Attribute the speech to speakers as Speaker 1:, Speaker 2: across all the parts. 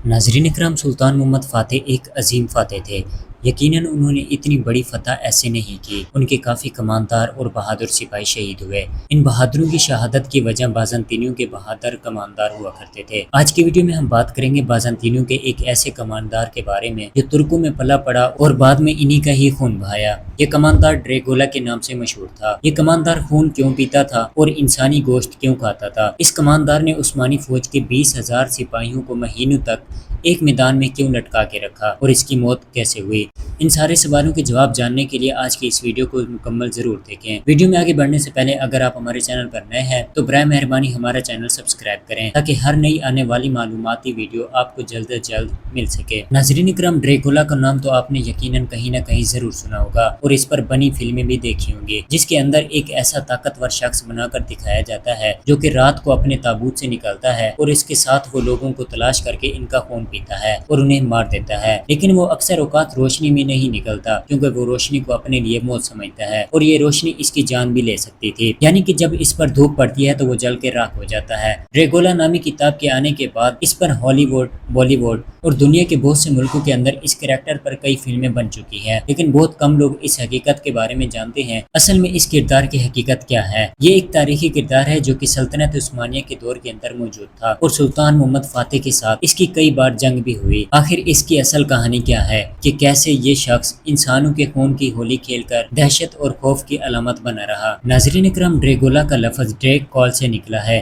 Speaker 1: ناظرین اکرام، سلطان محمد فاتح ایک عظیم فاتح تھے۔ یقیناً انہوں نے اتنی بڑی فتح ایسے نہیں کی۔ ان کے کافی کماندار اور بہادر سپاہی شہید ہوئے۔ ان بہادروں کی شہادت کی وجہ بازنطینیوں کے بہادر کماندار ہوا کرتے تھے۔ آج کی ویڈیو میں ہم بات کریں گے بازنطینیوں کے ایک ایسے کماندار کے بارے میں جو ترکوں میں پلا پڑا اور بعد میں انہی کا ہی خون بہایا۔ یہ کماندار ڈریگولا کے نام سے مشہور تھا۔ یہ کماندار خون کیوں پیتا تھا اور انسانی گوشت کیوں کھاتا تھا؟ اس کماندار نے عثمانی فوج کے 20,000 سپاہیوں کو مہینوں تک ایک میدان میں کیوں لٹکا کے رکھا اور اس کی موت کیسے ہوئی؟ ان سارے سوالوں کے جواب جاننے کے لیے آج کی اس ویڈیو کو مکمل ضرور دیکھیں۔ ویڈیو میں آگے بڑھنے سے پہلے اگر آپ ہمارے چینل پر نئے ہیں تو برائے مہربانی ہمارا چینل سبسکرائب کریں تاکہ ہر نئی آنے والی معلوماتی ویڈیو آپ کو جلد از جلد مل سکے۔ ناظرین اکرام، ڈریگولا کا نام تو آپ نے یقیناً کہیں نہ کہیں ضرور سنا ہوگا اور اس پر بنی فلمیں بھی دیکھی ہوں گی، جس کے اندر ایک ایسا طاقتور شخص بنا کر دکھایا جاتا ہے جو کہ رات کو اپنے تابوت سے نکلتا ہے اور اس کے ساتھ وہ لوگوں کو تلاش کر کے ان کا خون پیتا ہے اور انہیں مار دیتا ہے، لیکن وہ اکثر اوقات روشنی میں نہیں نکلتا کیونکہ وہ روشنی کو اپنے لیے موت سمجھتا ہے اور یہ روشنی اس کی جان بھی لے سکتی تھی، یعنی کہ جب اس پر دھوپ پڑتی ہے تو وہ جل کے راکھ ہو جاتا ہے۔ ڈریگولا نامی کتاب کے آنے کے بعد اس پر ہالی ووڈ، بالی ووڈ اور دنیا کے بہت سے ملکوں کے اندر اس کریکٹر پر کئی فلمیں بن چکی ہیں، لیکن بہت کم لوگ اس حقیقت کے بارے میں جانتے ہیں اصل میں اس کردار کی حقیقت کیا ہے۔ یہ ایک تاریخی کردار ہے جو کہ سلطنت عثمانیہ کے دور کے اندر موجود تھا اور سلطان محمد فاتح کے ساتھ اس کی کئی بار جنگ بھی ہوئی۔ آخر اس کی اصل کہانی کیا ہے کہ کیسے یہ شخص انسانوں کے خون کی ہولی کھیل کر دہشت اور خوف کی علامت بنا رہا؟ ناظرین اکرام، ڈریگولا کا لفظ ڈریگ کال سے نکلا ہے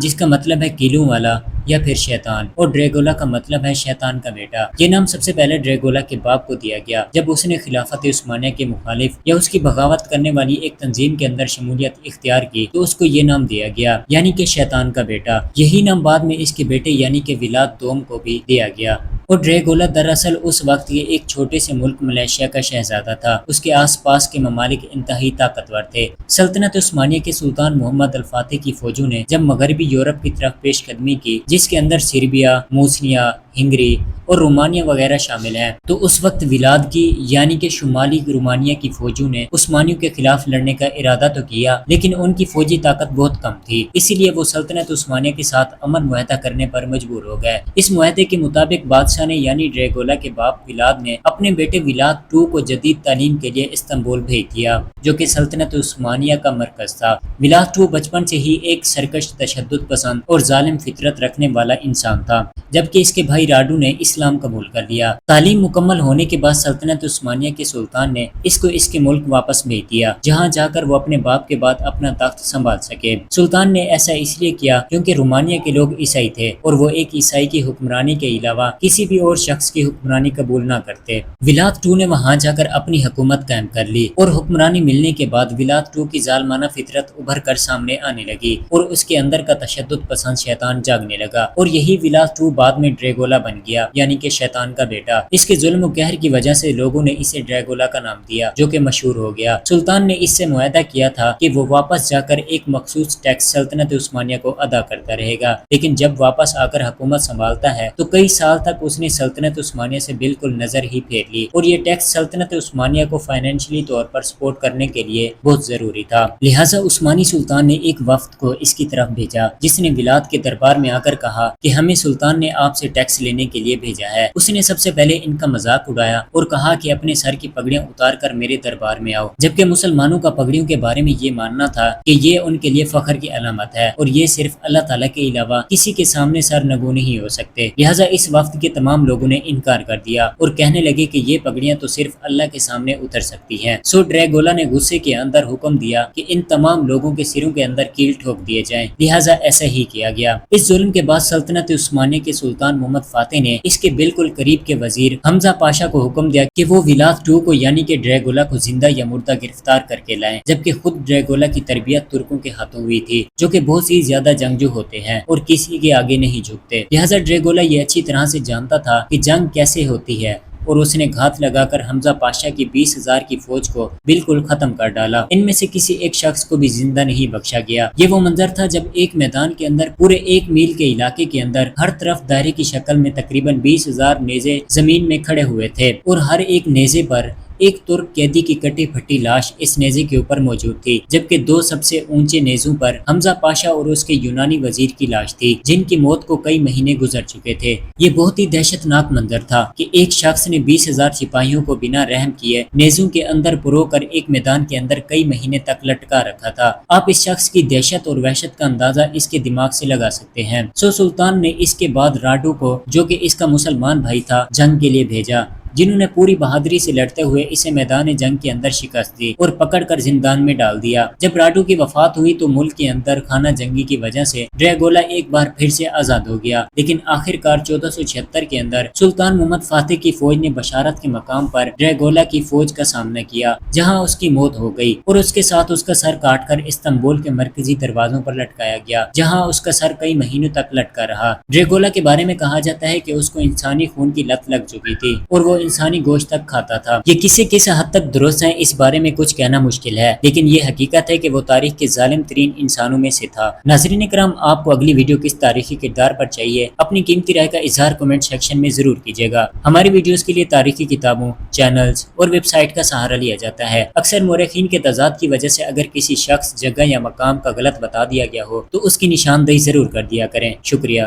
Speaker 1: جس کا مطلب ہے کیلوں والا یا پھر شیطان، اور ڈریگولا کا مطلب ہے شیطان کا بیٹا۔ یہ نام سب سے پہلے ڈریگولا کے باپ کو دیا گیا جب اس نے خلافت عثمانیہ کے مخالف یا اس کی بغاوت کرنے والی ایک تنظیم کے اندر شمولیت اختیار کی تو اس کو یہ نام دیا گیا، یعنی کہ شیطان کا بیٹا۔ یہی نام بعد میں اس کے بیٹے یعنی کہ ولاد دوم کو بھی دیا گیا۔ اور ڈریگولا دراصل اس وقت کے ایک چھوٹے سے ملک ملیشیا کا شہزادہ تھا۔ اس کے آس پاس کے ممالک انتہائی طاقتور تھے۔ سلطنت عثمانیہ کے سلطان محمد الفاتح کی فوجوں نے جب مغربی یورپ کی طرف پیش قدمی کی، جس کے اندر سربیا، موسنیا، ہنگری اور رومانیہ وغیرہ شامل ہیں، تو اس وقت ولاد کی یعنی کہ شمالی رومانیہ کی فوجوں نے عثمانیوں کے خلاف لڑنے کا ارادہ تو کیا، لیکن ان کی فوجی طاقت بہت کم تھی، اسی لیے وہ سلطنت عثمانیہ کے ساتھ امن معاہدہ کرنے پر مجبور ہو گئے۔ اس معاہدے کے مطابق بادشاہ نے یعنی ڈریگولا کے باپ ولاد نے اپنے بیٹے ولاد II کو جدید تعلیم کے لیے استنبول بھیج دیا، جو کہ سلطنت عثمانیہ کا مرکز تھا۔ ولاد II بچپن سے ہی ایک سرکش، تشدد پسند اور ظالم فطرت رکھنے والا انسان تھا، جبکہ اس کے بھائی راڈو نے اسلام قبول کر لیا۔ تعلیم مکمل ہونے کے بعد سلطنت عثمانیہ کے سلطان نے اس کو اس کے ملک واپس بھیج دیا، جہاں جا کر وہ اپنے باپ کے بعد اپنا تخت سنبھال سکے۔ سلطان نے ایسا اس لیے کیا کیونکہ رومانیہ کے لوگ عیسائی تھے اور وہ ایک عیسائی کی حکمرانی کے علاوہ کسی بھی اور شخص کی حکمرانی قبول نہ کرتے۔ ولاد II نے وہاں جا کر اپنی حکومت قائم کر لی اور حکمرانی ملنے کے بعد ولاد II کی ظالمانہ فطرت ابھر کر سامنے آنے لگی اور اس کے اندر کا تشدد پسند شیطان جاگنے لگا، اور یہی ولاد II بعد میں ڈریگولا بن گیا، یعنی کہ شیطان کا بیٹا۔ اس کے ظلم و قہر کی وجہ سے لوگوں نے اسے ڈریگولا کا نام دیا، جو کہ مشہور ہو گیا۔ سلطان نے اس سے معاہدہ کیا تھا کہ وہ واپس جا کر ایک مخصوص ٹیکس سلطنت عثمانیہ کو ادا کرتا رہے گا، لیکن جب واپس آ کر حکومت سنبھالتا ہے تو کئی سال تک اس نے سلطنت عثمانیہ سے بالکل نظر ہی پھیر لی، اور یہ ٹیکس سلطنت عثمانیہ کو فائنینشلی طور پر سپورٹ کرنے کے لیے بہت ضروری تھا۔ لہٰذا عثمانی سلطان نے ایک وفد کو اس کی طرف بھیجا جس نے ولاد کے دربار میں آ کر کہا کہ ہمیں سلطان نے آپ سے ٹیکس لینے کے لیے بھیجا ہے۔ اس نے سب سے پہلے ان کا مذاق اڑایا اور کہا کہ اپنے سر کی پگڑیاں اتار کر میرے دربار میں آؤ، جبکہ مسلمانوں کا پگڑیوں کے بارے میں یہ ماننا تھا کہ یہ ان کے لیے فخر کی علامت ہے اور یہ صرف اللہ تعالیٰ کے علاوہ کسی کے سامنے سر نگو نہیں ہو سکتے۔ لہٰذا اس وفد کے تمام لوگوں نے انکار کر دیا اور کہنے لگے کہ یہ پگڑیاں تو صرف اللہ کے سامنے اتر سکتی ہیں۔ سو ڈریگولا نے غصے کے اندر حکم دیا کہ ان تمام لوگوں کے سروں کے اندر کیل ٹھوک دیے جائیں، لہٰذا ایسا ہی کیا گیا۔ اس ظلم کے بعد سلطنت عثمانیہ کے سلطان محمد فاتح نے اس کے بالکل قریب کے وزیر حمزہ پاشا کو حکم دیا کہ وہ ولاد II کو یعنی کہ ڈریگولا کو زندہ یا مردہ گرفتار کر کے لائیں، جبکہ خود ڈریگولا کی تربیت ترکوں کے ہاتھوں ہوئی تھی، جو کہ بہت سی زیادہ جنگجو ہوتے ہیں اور کسی کے آگے نہیں جھکتے۔ لہٰذا ڈریگولا یہ اچھی طرح سے جانتا تھا کہ جنگ کیسے ہوتی ہے، اور اس نے گھات لگا کر حمزہ پاشا کی 20,000 کی فوج کو بالکل ختم کر ڈالا۔ ان میں سے کسی ایک شخص کو بھی زندہ نہیں بخشا گیا۔ یہ وہ منظر تھا جب ایک میدان کے اندر پورے 1 میل کے علاقے کے اندر ہر طرف دائرے کی شکل میں تقریباً 20,000 نیزے زمین میں کھڑے ہوئے تھے، اور ہر ایک نیزے پر ایک ترک قیدی کی کٹی پھٹی لاش اس نیزے کے اوپر موجود تھی، جبکہ دو سب سے اونچے نیزوں پر حمزہ پاشا اور اس کے یونانی وزیر کی لاش تھی، جن کی موت کو کئی مہینے گزر چکے تھے۔ یہ بہت ہی دہشت ناک منظر تھا کہ ایک شخص نے 20,000 سپاہیوں کو بنا رحم کیے نیزوں کے اندر پرو کر ایک میدان کے اندر کئی مہینے تک لٹکا رکھا تھا۔ آپ اس شخص کی دہشت اور وحشت کا اندازہ اس کے دماغ سے لگا سکتے ہیں۔ سلطان نے اس کے بعد راڈو کو، جو کہ اس کا مسلمان بھائی تھا، جنگ کے لیے بھیجا، جنہوں نے پوری بہادری سے لڑتے ہوئے اسے میدان جنگ کے اندر شکست دی اور پکڑ کر زندان میں ڈال دیا۔ جب راڈو کی وفات ہوئی تو ملک کے اندر خانہ جنگی کی وجہ سے ڈریگولا ایک بار پھر سے آزاد ہو گیا، لیکن آخرکار 1476 کے اندر سلطان محمد فاتح کی فوج نے بشارت کے مقام پر ڈریگولا کی فوج کا سامنا کیا، جہاں اس کی موت ہو گئی اور اس کے ساتھ اس کا سر کاٹ کر استنبول کے مرکزی دروازوں پر لٹکایا گیا، جہاں اس کا سر کئی مہینوں تک لٹکا رہا۔ ڈریگولا کے بارے میں کہا جاتا ہے کہ اس کو انسانی خون کی لت لگ چکی تھی اور وہ انسانی گوشت تک کھاتا تھا۔ یہ کس حد تک درست ہے اس بارے میں کچھ کہنا مشکل ہے، لیکن یہ حقیقت ہے کہ وہ تاریخ کے ظالم ترین انسانوں میں سے تھا۔ ناظرین کرام، آپ کو اگلی ویڈیو کس تاریخی کردار پر چاہیے، اپنی قیمتی رائے کا اظہار کمنٹ سیکشن میں ضرور کیجیے گا۔ ہماری ویڈیوز کے لیے تاریخی کتابوں، چینلز اور ویب سائٹ کا سہارا لیا جاتا ہے۔ اکثر مورخین کے تضاد کی وجہ سے اگر کسی شخص، جگہ یا مقام کا غلط بتا دیا گیا ہو تو اس کی نشاندہی ضرور کر دیا کریں۔ شکریہ۔